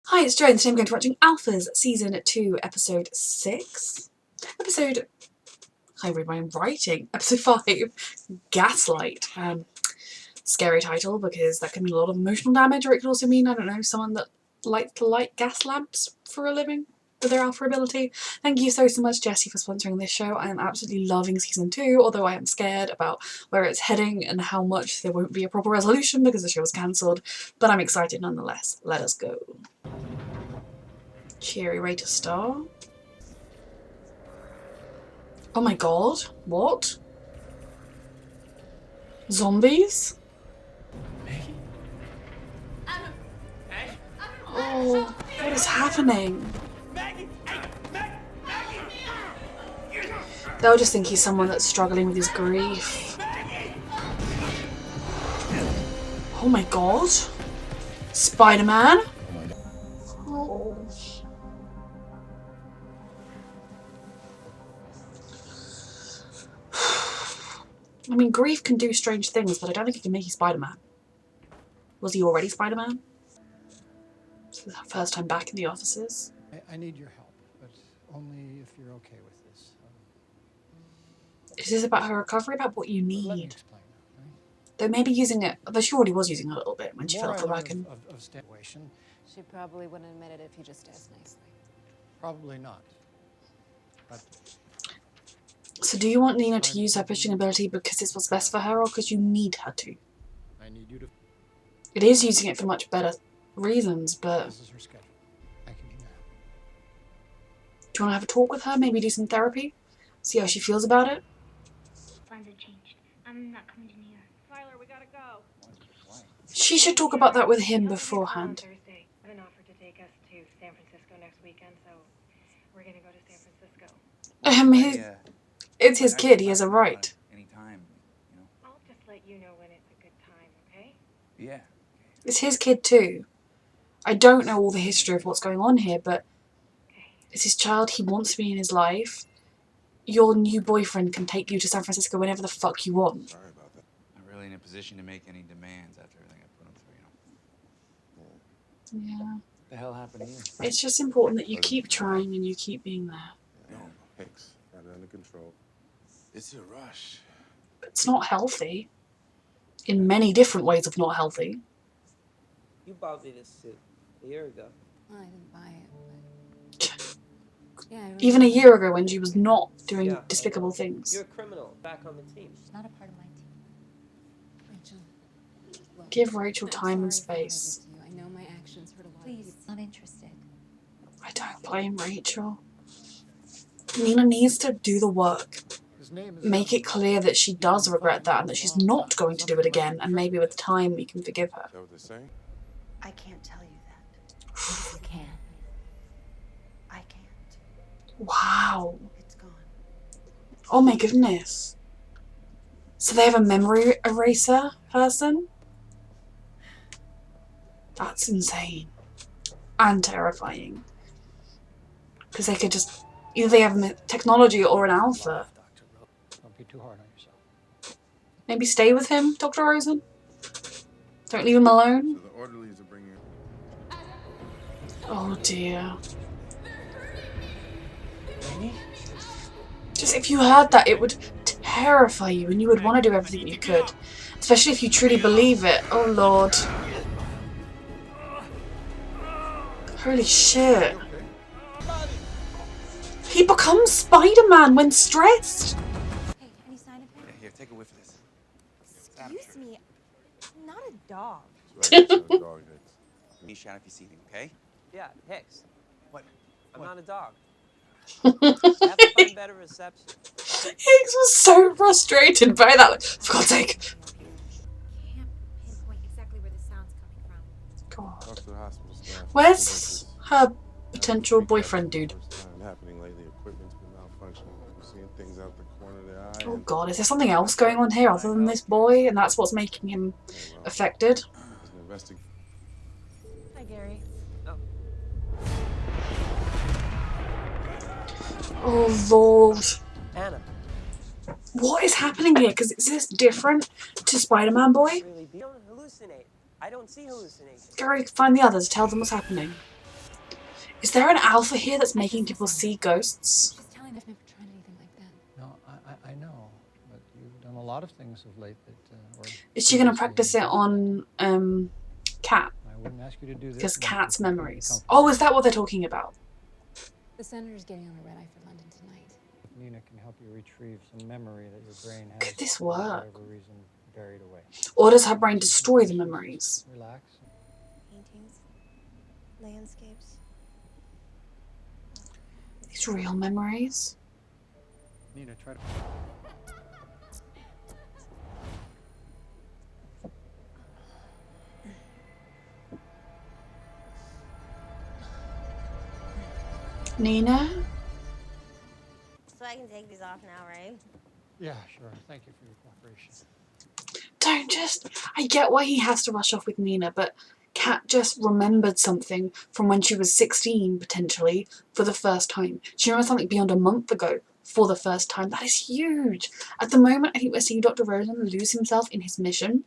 Hi, it's Jo, and today I'm going to be watching Alphas Season 2, Episode 6. I read my own writing. Episode 5, Gaslight. Scary title, because that can mean a lot of emotional damage, or it could also mean, I don't know, someone that likes to light gas lamps for a living with their alpha ability. Thank you so much, Jessie, for sponsoring this show. I am absolutely loving Season 2, although I am scared about where it's heading and how much there won't be a proper resolution because the show was cancelled, but I'm excited nonetheless. Let us go. Cheery rate a star. Oh my god, what? Zombies? Oh, what is happening? They'll just think he's someone that's struggling with his grief. Oh my god. Spider-Man? Oh. I mean, grief can do strange things, but I don't think it can make you Spider-Man. Was he already Spider-Man? This is our first time back in the offices. I need your help, but only if you're okay with this. Is this about her recovery, about what you need? Let me explain, okay? They may be using it, though she already was using it a little bit when she fell off the wagon. She probably wouldn't admit it if you just asked nicely. Probably not. But So do you want Nina to use her pushing ability because it's what's best for her, or because you need her to? I need you to. It is using it for much better reasons, but This is her schedule. I can do that. do you want to have a talk with her? Maybe do some therapy? See how she feels about it? Plans have changed. I'm not coming to New York. Tyler, we gotta go. She should talk about that with him beforehand. Thursday. I have an offer to take us to San Francisco next weekend, so we're gonna go to San Francisco. It's his kid. He has a right. Anytime, you know. I'll just let you know when it's a good time, okay? Yeah. It's his kid too. I don't know all the history of what's going on here, but it's his child. He wants to be in his life. Your new boyfriend can take you to San Francisco whenever the fuck you want. Sorry about that. Not really in a position to make any demands after everything I put him through, you know. Yeah. What the hell happened to you? It's just important that you keep trying and you keep being there. No, Hicks, got it under control. It's a rush. It's not healthy. In many different ways of not healthy. You bought me this suit a year ago. Well, I didn't buy it, but yeah, I really Even a year ago when she was not doing despicable things. You're a criminal. Back on the team. She's not a part of my team. Rachel, look, Give Rachel I'm time and sorry if I space. hurt you. I know my actions hurt a lot. Please, not interested. I don't blame Rachel. Nina needs to do the work. His name is Make it clear that she does regret that and that she's not going to do it again, and maybe with time we can forgive her. Is that what they're saying? I can't tell you that. Yes, you can. I can't. Wow. It's gone. Oh my goodness. So they have a memory eraser person? That's insane. And terrifying. Because they could just... Either they have technology or an alpha. Don't be too hard on yourself. Maybe stay with him, Dr. Rosen? Don't leave him alone? So the orderlies are bringing. Oh dear. Just if you heard that, it would terrify you and you would want to do everything you could. Especially if you truly believe it. Oh lord. Holy shit. He becomes Spider-Man when stressed. Hey, any sign of him? Yeah, here, take a whiff of this. Excuse me. I'm not a dog. Right, it's not a dog, Hicks. Me shout if you see him, okay? Yeah, Hicks. What? I'm What? not a dog. Have to find better reception. Higgs was so frustrated by that. Like, for God's sake. Can't pinpoint exactly where the sound's coming from. God. Talk to the hospital staff. Where's her potential boyfriend dude? Happening lately. Equipment's been malfunctioning. We're seeing things out the corner of their eye. Oh god, is there something else going on here other than this boy? And that's what's making him affected? Hi, Gary. Oh lord. Anna. What is happening here? Because is this different to Spider-Man Boy? Really, you don't hallucinate. I don't see hallucinations. Gary, find the others, tell them what's happening. Is there an alpha here that's making people see ghosts? She's telling me I've never tried anything like that. No, I know, but you've done a lot of things of late that. Is she going to practice it on Kat? I wouldn't ask you to do this. Because unless Kat's you feel memories. comfortable. Oh, is that what they're talking about? The senator's getting on a red-eye for London tonight. Nina can help you retrieve some memory that your brain has. Could this for work? whatever reason, buried away. Or does her brain destroy the memories? Relax. Paintings, landscapes. These real memories? Nina, try to. Nina? So I can take these off now, right? Yeah, sure. Thank you for your cooperation. Don't just... I get why he has to rush off with Nina, but Kat just remembered something from when she was 16, potentially, for the first time. She remembers something beyond a month ago for the first time. That is huge. At the moment, I think we're seeing Dr. Roland lose himself in his mission,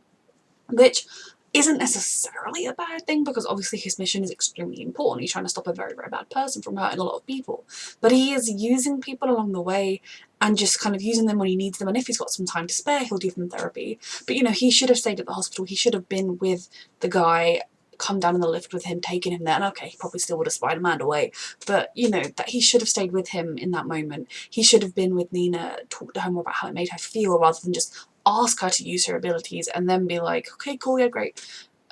which isn't necessarily a bad thing, because obviously his mission is extremely important. He's trying to stop a very, very bad person from hurting a lot of people. But he is using people along the way and just kind of using them when he needs them. And if he's got some time to spare, he'll give them therapy. But, you know, he should have stayed at the hospital. He should have been with the guy, come down in the lift with him, taken him there. And okay, he probably still would have Spider-Man'd away. But, you know, that he should have stayed with him in that moment. He should have been with Nina, talked to her more about how it made her feel, rather than just ask her to use her abilities and then be like, okay, cool, yeah, great.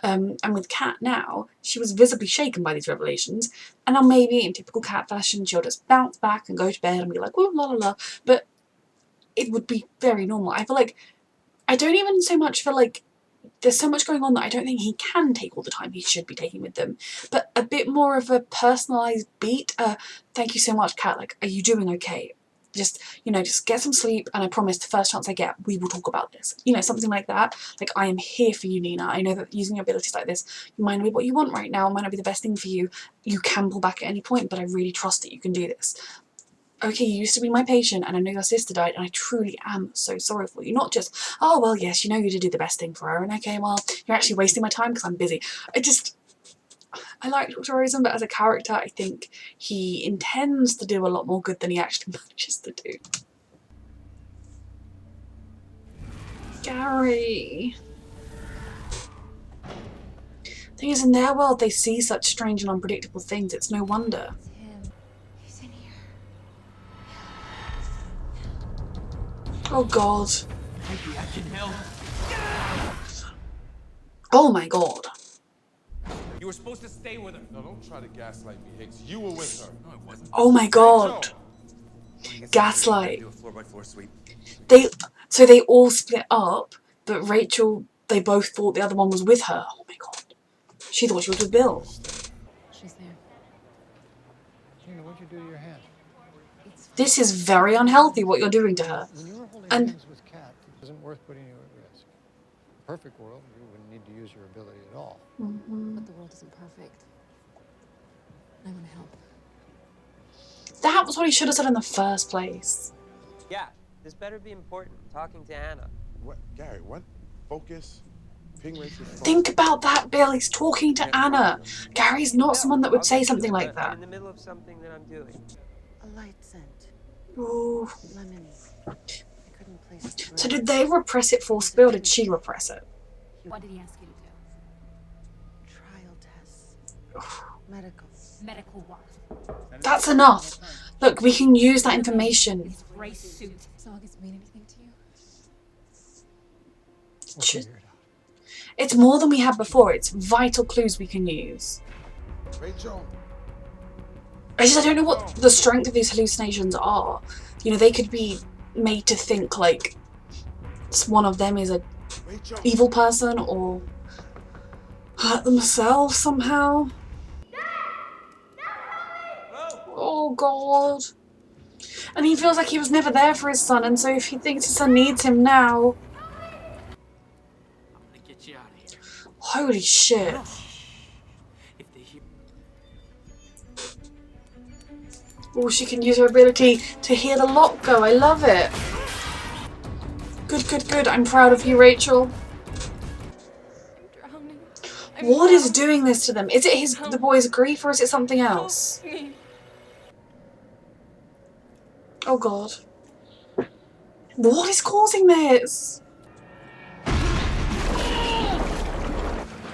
And with Kat now, she was visibly shaken by these revelations, and now maybe in typical Kat fashion, she'll just bounce back and go to bed and be like, oh, la la la. But it would be very normal. I feel like, I don't even so much feel like there's so much going on that I don't think he can take all the time he should be taking with them. But a bit more of a personalised beat. Thank you so much, Kat. Like, are you doing okay? Just, you know, just get some sleep, and I promise the first chance I get, we will talk about this. You know, something like that. Like, I am here for you, Nina. I know that using your abilities like this might not be what you want right now, might not be the best thing for you. You can pull back at any point, but I really trust that you can do this. Okay, you used to be my patient, and I know your sister died, and I truly am so sorry for you. Not just, oh, well, yes, you know you did do the best thing for her, and okay, well, you're actually wasting my time because I'm busy. I like Dr. Rosen, but as a character, I think he intends to do a lot more good than he actually manages to do. Gary. Thing is, in their world, they see such strange and unpredictable things. It's no wonder. It's him. He's in here. Oh, God. Maybe I can help. Oh, my God. You were supposed to stay with her. No, don't try to gaslight me, Hicks. You were with her. No, it wasn't. Oh, my God. Gaslight. Do a 4x4 sweep. So they all split up, but Rachel, they both thought the other one was with her. Oh my God. She thought she was with Bill. She's there. Nina, what'd you do to your hand? It's fine. This is very unhealthy what you're doing to her. When you were holding And- hands with Kat, it isn't worth putting you at risk. In a perfect world, you wouldn't need to use your ability at all. But the world isn't perfect. I want to help. That was what he should have said in the first place. Yeah, this better be important. Talking to Anna. What? Gary, what? Focus. Ping Rachel's phone. Think about that, Bill. He's talking to Anna. Gary's not someone that would say something like I'm that. in the middle of something that I'm doing. A light scent. Ooh. Lemony. I couldn't place the So word. did they repress it forcibly, or did she repress it? What did he ask you to do? Trial tests. Medical. Medical what? That's enough. Look, we can use that information. His gray suit. Does August mean anything to you? We'll Should- figure it out. It's more than we had before. It's vital clues we can use. Rachel. I don't know what the strength of these hallucinations are. You know, they could be made to think like one of them is a Rachel. evil person or hurt themselves somehow. Oh God. And he feels like he was never there for his son, and so if he thinks his son needs him now, I'm gonna get you out of here. holy shit. If they hear. Oh, she can use her ability to hear the lock go. I love it. Good, good, good. I'm proud of you, Rachel. I'm drowning. What is doing this to them? Is it the boy's grief or is it something else? Oh god. What is causing this?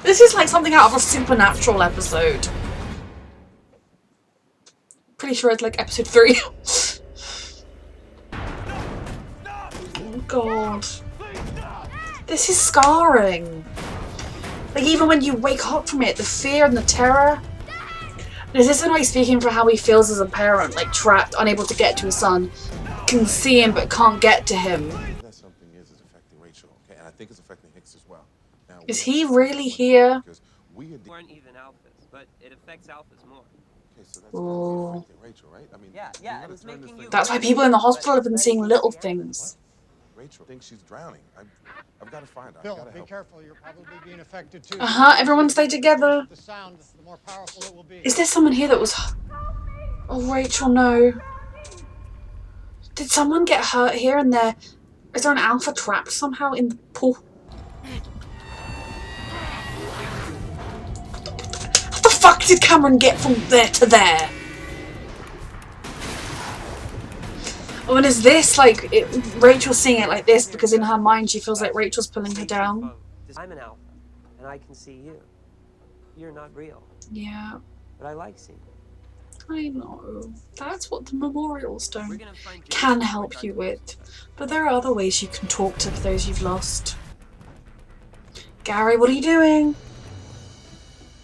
This is like something out of a Supernatural episode. Pretty sure it's like episode 3. Oh god. This is scarring. Like even when you wake up from it, the fear and the terror. Is this annoying speaking for how he feels as a parent, like trapped, unable to get to his son, can see him but can't get to him? That something is affecting Rachel, okay? And I think it's affecting Hicks as well. Now, Is he really here? because we are Weren't even alphas, but it affects alphas more. okay, so that's Ooh. affecting Rachel, right? I mean, Yeah, we yeah, gotta and it's turn this making thing you- That's why people in the hospital have been seeing little things. Rachel thinks she's drowning. I've got to find her. I've Bill, got to be help. careful. You're probably being affected too. Everyone stay together. The sound, the more powerful it will be. Is there someone here that was... Oh, Rachel, no. Did someone get hurt here and there? Is there an alpha trapped somehow in the pool? How the fuck did Cameron get from there to there? Oh, and is this like Rachel's seeing it like this because in her mind she feels like Rachel's pulling her down? I'm an alpha, and I can see you. You're not real, Yeah, but I like seeing you. I know. That's what the memorial We're stone gonna find Jason can before help you Dr. with. Rose does. But there are other ways you can talk to those you've lost. Gary, what are you doing?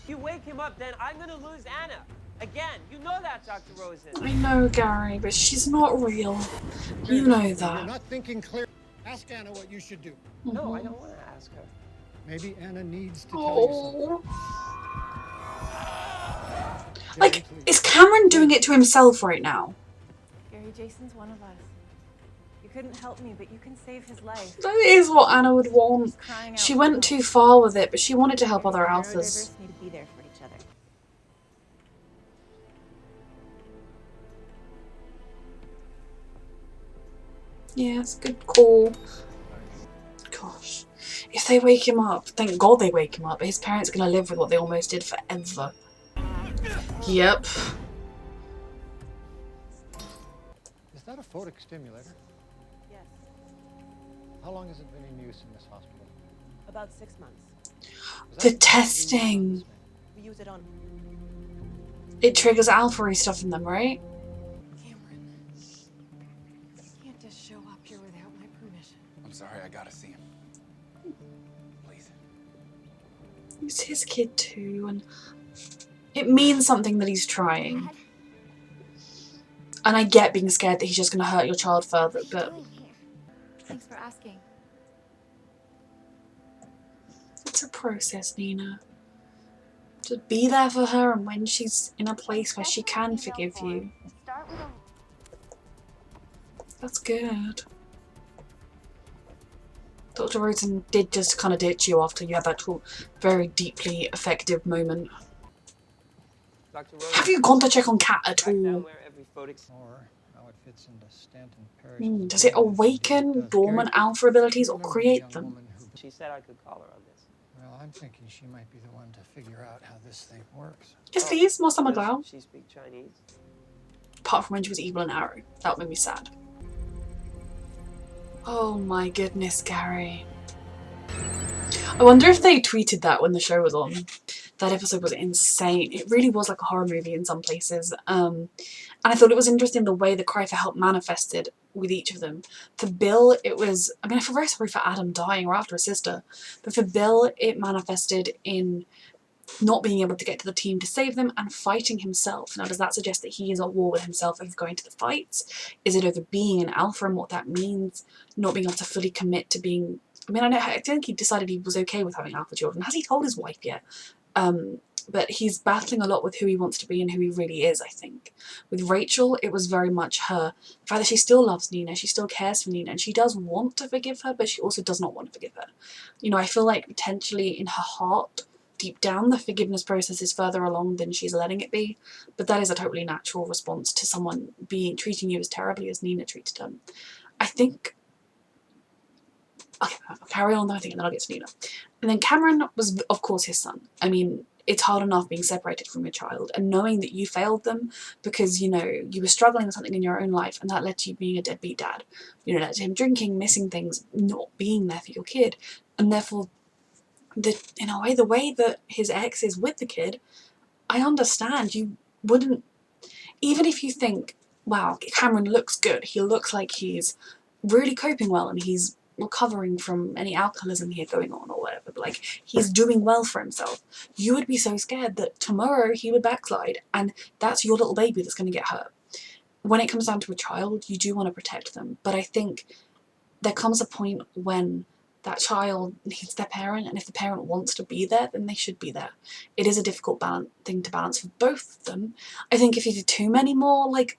If you wake him up, then I'm gonna lose Anna. Again, you know that, Dr. Rosen. I know, Gary, but she's not real. You know You're that. not thinking clear. Ask Anna what you should do. No, I don't want to ask her. Maybe Anna needs to tell you something. Oh. Like, is Cameron doing it to himself right now? Gary, Jason's one of us. You couldn't help me, but you can save his life. That is what Anna would want. He's crying out She for went help. too far with it, but she wanted to help other Maybe alphas. neurodiverse need to be there for each other. Yeah, it's a good call. Gosh. If they wake him up, thank God they wake him up. His parents are going to live with what they almost did forever. Yep. Is that a photic stimulator? Yes, How long has it been in use in this hospital? about 6 months. Is The that- testing. We use it on It triggers alpha-y stuff in them, right? Cameron. You can't just show up here without my permission. I'm sorry, I gotta see him. Please. It's his kid too, and it means something that he's trying. And I get being scared that he's just going to hurt your child further, but Thanks for asking. it's a process, Nina. Just be there for her, and when she's in a place where she can forgive you, that's good. Dr. Rosen did just kind of ditch you after you had that very deeply effective moment. Dr. Rosen, Have you gone to check on Kat at track down all? where every photic Or how it fits into Stanton Parrish's Does it role. awaken It does. dormant Gary, alpha abilities or you remember the create young them? woman who- She said I could call her on this. Well, I'm thinking she might be the one to figure out how this thing works. Yes, please, more summer glow. Does she speak Chinese? Apart from when she was evil and Arrow. That made me sad. Oh my goodness, Gary. I wonder if they tweeted that when the show was on. That episode was insane. It really was like a horror movie in some places. And I thought it was interesting the way the cry for help manifested with each of them. For Bill, it was... I mean, I feel very sorry for Adam dying or after his sister. But for Bill, it manifested in not being able to get to the team to save them and fighting himself. Now, does that suggest that he is at war with himself over going to the fights? Is it over being an alpha and what that means? Not being able to fully commit to being... I mean, I think he decided he was okay with having alpha children. Has he told his wife yet? But he's battling a lot with who he wants to be and who he really is, I think. With Rachel, it was very much her. The fact that she still loves Nina, she still cares for Nina, and she does want to forgive her, but she also does not want to forgive her. You know, I feel like potentially in her heart, deep down, the forgiveness process is further along than she's letting it be. But that is a totally natural response to someone treating you as terribly as Nina treated him. I think Okay, I'll carry on with my thing and then I'll get to Nina. And then Cameron was, of course, his son. I mean, it's hard enough being separated from your child and knowing that you failed them because, you know, you were struggling with something in your own life and that led to you being a deadbeat dad. You know, led to him drinking, missing things, not being there for your kid. And therefore, in a way, the way that his ex is with the kid, I understand. You wouldn't, even if you think, wow, Cameron looks good, he looks like he's really coping well and he's recovering from any alcoholism he had going on or whatever, but like he's doing well for himself, you would be so scared that tomorrow he would backslide and that's your little baby that's going to get hurt. When it comes down to a child, you do want to protect them, but I think there comes a point when that child needs their parent, and if the parent wants to be there, then they should be there. It is a difficult thing to balance for both of them. I think if you do too many more like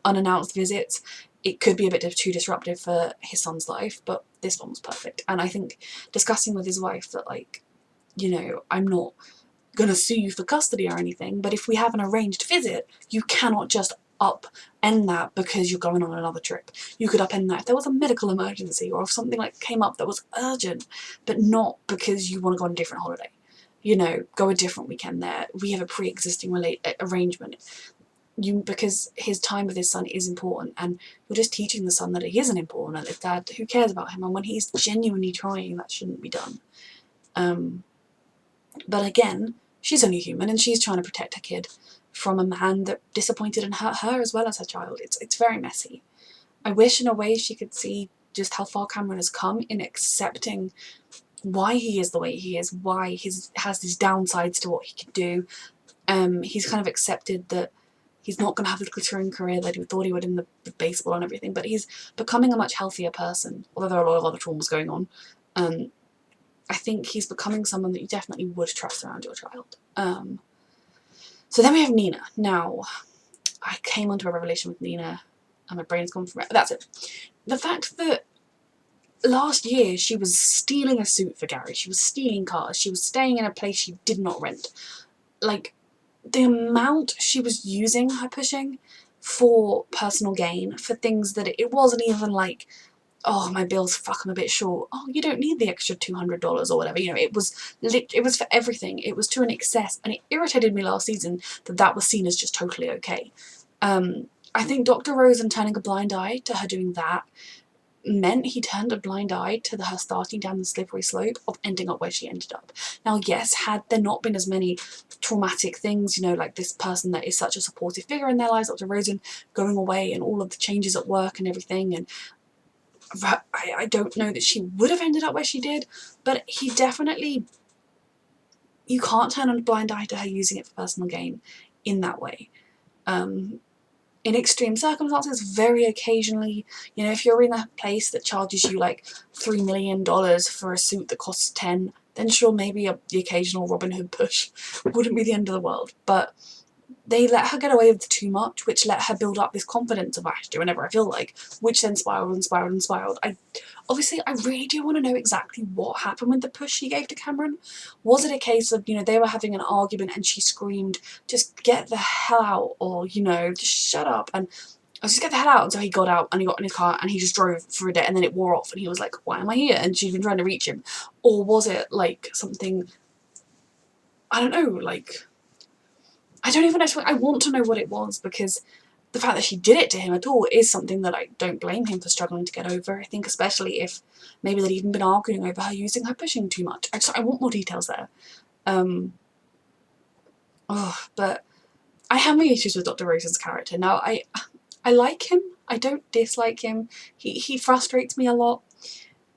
unannounced visits, it could be a bit too disruptive for his son's life, but this one was perfect. And I think discussing with his wife that, like, you know, I'm not going to sue you for custody or anything, but if we have an arranged visit, you cannot just upend that because you're going on another trip. You could upend that if there was a medical emergency or if something like came up that was urgent, but not because you want to go on a different holiday. You know, go a different weekend there. We have a pre-existing arrangement. Because his time with his son is important, and you're just teaching the son that he isn't important, and his dad, who cares about him, and when he's genuinely trying, that shouldn't be done. But again, she's only human, and she's trying to protect her kid from a man that disappointed and hurt her as well as her child. It's very messy. I wish in a way she could see just how far Cameron has come in accepting why he is the way he is, why he has these downsides to what he can do. He's kind of accepted that he's not going to have the glittering career that he thought he would in the baseball and everything, but he's becoming a much healthier person, although there are a lot of other traumas going on. I think he's becoming someone that you definitely would trust around your child. So then we have Nina. Now, I came onto a revelation with Nina, and my brain's gone from it. That's it. The fact that last year she was stealing a suit for Gary, she was stealing cars, she was staying in a place she did not rent. Like, the amount she was using her pushing for personal gain, for things that it wasn't even like, oh, my bills, fuck, I'm a bit short. Oh, you don't need the extra $200 or whatever. You know, it was for everything. It was to an excess, and it irritated me last season that was seen as just totally okay. I think Dr. Rosen turning a blind eye to her doing that meant he turned a blind eye to her starting down the slippery slope of ending up where she ended up. Now, yes, had there not been as many traumatic things, you know, like this person that is such a supportive figure in their lives, Dr. Rosen going away and all of the changes at work and everything, and I don't know that she would have ended up where she did, but he definitely, you can't turn a blind eye to her using it for personal gain in that way. In extreme circumstances, very occasionally, you know, if you're in a place that charges you like $3 million for a suit that costs 10, then sure, maybe the occasional Robin Hood push wouldn't be the end of the world. But they let her get away with too much, which let her build up this confidence of I should do whenever I feel like, which then spiraled and spiraled and spiraled. I really do want to know exactly what happened with the push she gave to Cameron. Was it a case of, you know, they were having an argument and she screamed, just get the hell out, or, you know, just shut up, and I just get the hell out, until he got out and he got in his car and he just drove for a day and then it wore off and he was like, why am I here? And she'd been trying to reach him. Or was it like something, I don't know, like, I don't even know. I want to know what it was, because the fact that she did it to him at all is something that I don't blame him for struggling to get over. I think especially if maybe they'd even been arguing over her using her pushing too much. I want more details there. But I have my issues with Dr. Rosen's character. Now, I like him. I don't dislike him. He frustrates me a lot.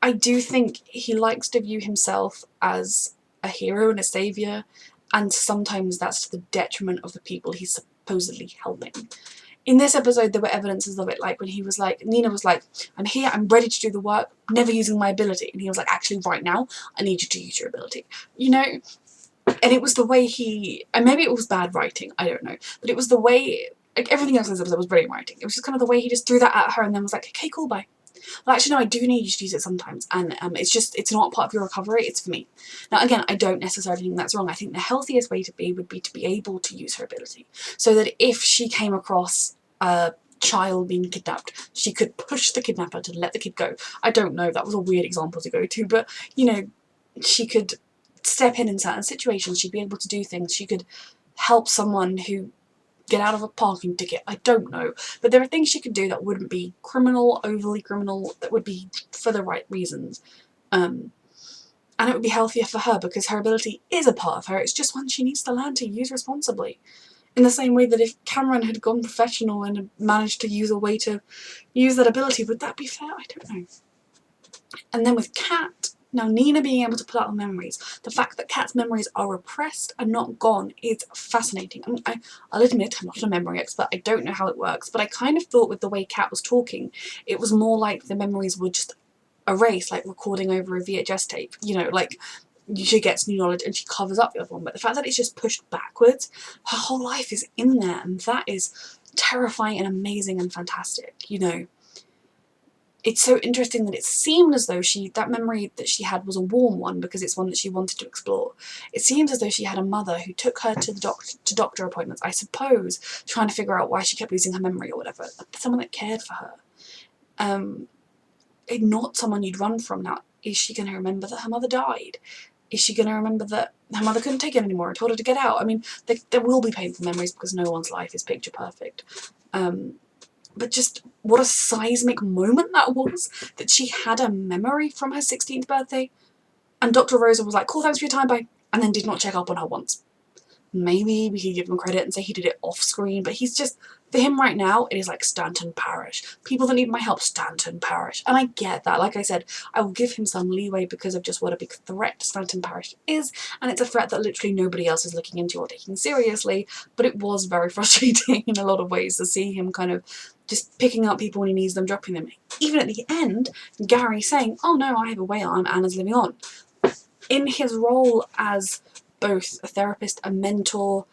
I do think he likes to view himself as a hero and a saviour, and sometimes that's to the detriment of the people he's supposedly helping. In this episode, there were evidences of it, like when he was like, Nina was like, I'm here, I'm ready to do the work, never using my ability. And he was like, actually, right now, I need you to use your ability. You know? And it was the way and maybe it was bad writing, I don't know. But it was the way, like everything else in this episode was brilliant writing. It was just kind of the way he just threw that at her and then was like, okay, cool, bye. Well, actually, no, I do need you to use it sometimes, and it's not part of your recovery, it's for me. Now, again, I don't necessarily think that's wrong. I think the healthiest way to be would be to be able to use her ability, so that if she came across a child being kidnapped, she could push the kidnapper to let the kid go. I don't know, that was a weird example to go to, but, you know, she could step in certain situations, she'd be able to do things, she could help someone who get out of a parking ticket, I don't know. But there are things she could do that wouldn't be criminal, overly criminal, that would be for the right reasons. And it would be healthier for her because her ability is a part of her, it's just one she needs to learn to use responsibly. In the same way that if Cameron had gone professional and had managed to use a way to use that ability, would that be fair? I don't know. And then with Kat, now Nina being able to pull out the memories, the fact that Kat's memories are repressed and not gone is fascinating. I mean, I'll admit I'm not a memory expert, I don't know how it works, but I kind of thought with the way Kat was talking, it was more like the memories were just erased, like recording over a VHS tape, you know, like she gets new knowledge and she covers up the other one, but the fact that it's just pushed backwards, her whole life is in there, and that is terrifying and amazing and fantastic, you know. It's so interesting that it seemed as though that memory that she had was a warm one because it's one that she wanted to explore. It seems as though she had a mother who took her to the doctor appointments, I suppose, trying to figure out why she kept losing her memory or whatever. Someone that cared for her. Not someone you'd run from. Now, is she going to remember that her mother died? Is she going to remember that her mother couldn't take it anymore and told her to get out? I mean, there will be painful memories because no one's life is picture perfect. But just what a seismic moment that was, that she had a memory from her 16th birthday and Dr. Rosa was like, cool, thanks for your time, bye, and then did not check up on her once. Maybe we could give him credit and say he did it off screen, but he's just, for him right now, it is like Stanton Parish. People that need my help, Stanton Parish. And I get that. Like I said, I will give him some leeway because of just what a big threat Stanton Parish is, and it's a threat that literally nobody else is looking into or taking seriously, but it was very frustrating in a lot of ways to see him kind of just picking up people when he needs them, dropping them. Even at the end, Gary saying, oh no, I have a way on, Anna's living on. In his role as both a therapist, a mentor,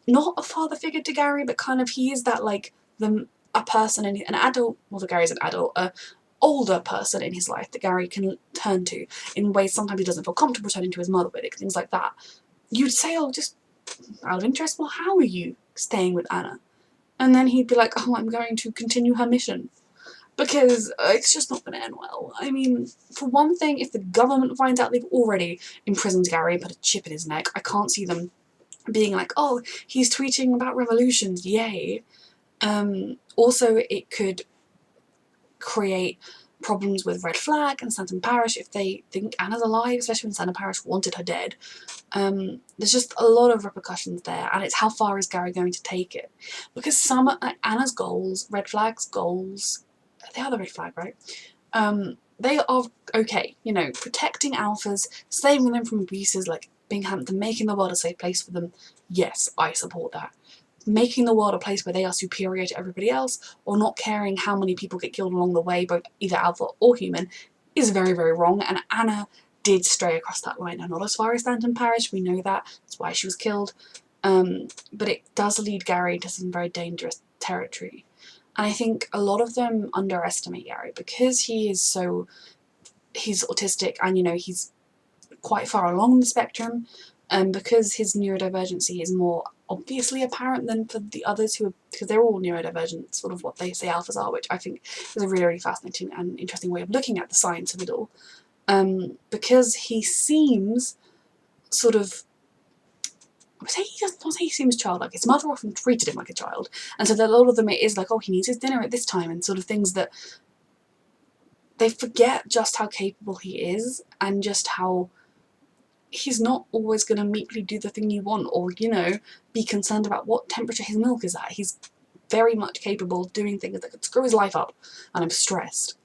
not a father figure to Gary, but kind of he is that like a person in an adult, well, Gary's an adult, a older person in his life that Gary can turn to in ways sometimes he doesn't feel comfortable turning to his mother with, things like that. You'd say, oh, just out of interest, well, how are you staying with Anna? And then he'd be like, oh, I'm going to continue her mission. Because it's just not going to end well. I mean, for one thing, if the government finds out they've already imprisoned Gary and put a chip in his neck, I can't see them being like, oh, he's tweeting about revolutions, yay. Also, it could create problems with Red Flag and Stanton Parish if they think Anna's alive, especially when Stanton Parish wanted her dead. There's just a lot of repercussions there, and it's how far is Gary going to take it? Because some, like Anna's goals, Red Flag's goals, they are the Red Flag, right? They are okay, you know, protecting alphas, saving them from abuses like Binghampton, making the world a safe place for them. Yes, I support that. Making the world a place where they are superior to everybody else, or not caring how many people get killed along the way, both either alpha or human, is very, very wrong, and Anna did stray across that line. Now, not as far as Stanton Parish, we know that, that's why she was killed, but it does lead Gary into some very dangerous territory. And I think a lot of them underestimate Gary because he's autistic and, you know, he's quite far along the spectrum, and because his neurodivergency is more obviously apparent than for the others who are, because they're all neurodivergent, sort of what they say alphas are, which I think is a really, really fascinating and interesting way of looking at the science of it all. Because he seems sort of, I say he doesn't not say he seems childlike. His mother often treated him like a child, and so that a lot of them it is like, oh, he needs his dinner at this time, and sort of things that they forget just how capable he is, and just how he's not always going to meekly do the thing you want, or, you know, be concerned about what temperature his milk is at. He's very much capable of doing things that could screw his life up, and I'm stressed.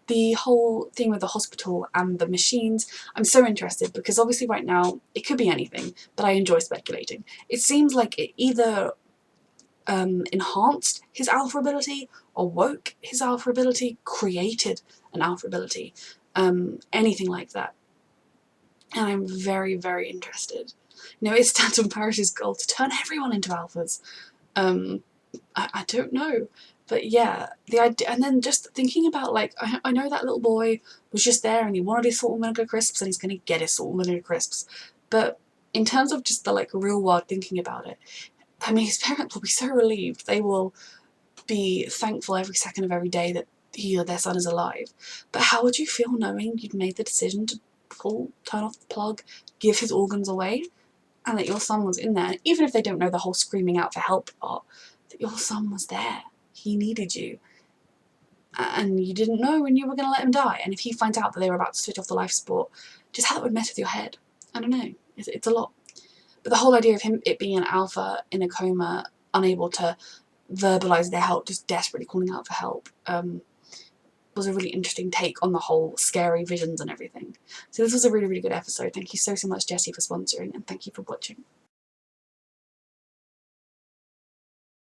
The whole thing with the hospital and the machines, I'm so interested because obviously right now it could be anything, but I enjoy speculating. It seems like it either enhanced his alpha ability, or woke his alpha ability, created an alpha ability, anything like that. And I'm very, very interested. You know, it's Stanton Parish's goal to turn everyone into alphas. I don't know. But yeah, the idea, and then just thinking about, like, I know that little boy was just there and he wanted his salt and vinegar crisps and he's going to get his salt and vinegar crisps. But in terms of just the, like, real world thinking about it, I mean, his parents will be so relieved. They will be thankful every second of every day that he or their son is alive. But how would you feel knowing you'd made the decision to turn off the plug, give his organs away, and that your son was in there? Even if they don't know the whole screaming out for help part, that your son was there. He needed you. And you didn't know when you were going to let him die. And if he finds out that they were about to switch off the life support, just how that would mess with your head. I don't know. It's a lot. But the whole idea of it being an alpha in a coma, unable to verbalise their help, just desperately calling out for help, was a really interesting take on the whole scary visions and everything. So this was a really, really good episode. Thank you so much, Jessie, for sponsoring, and thank you for watching.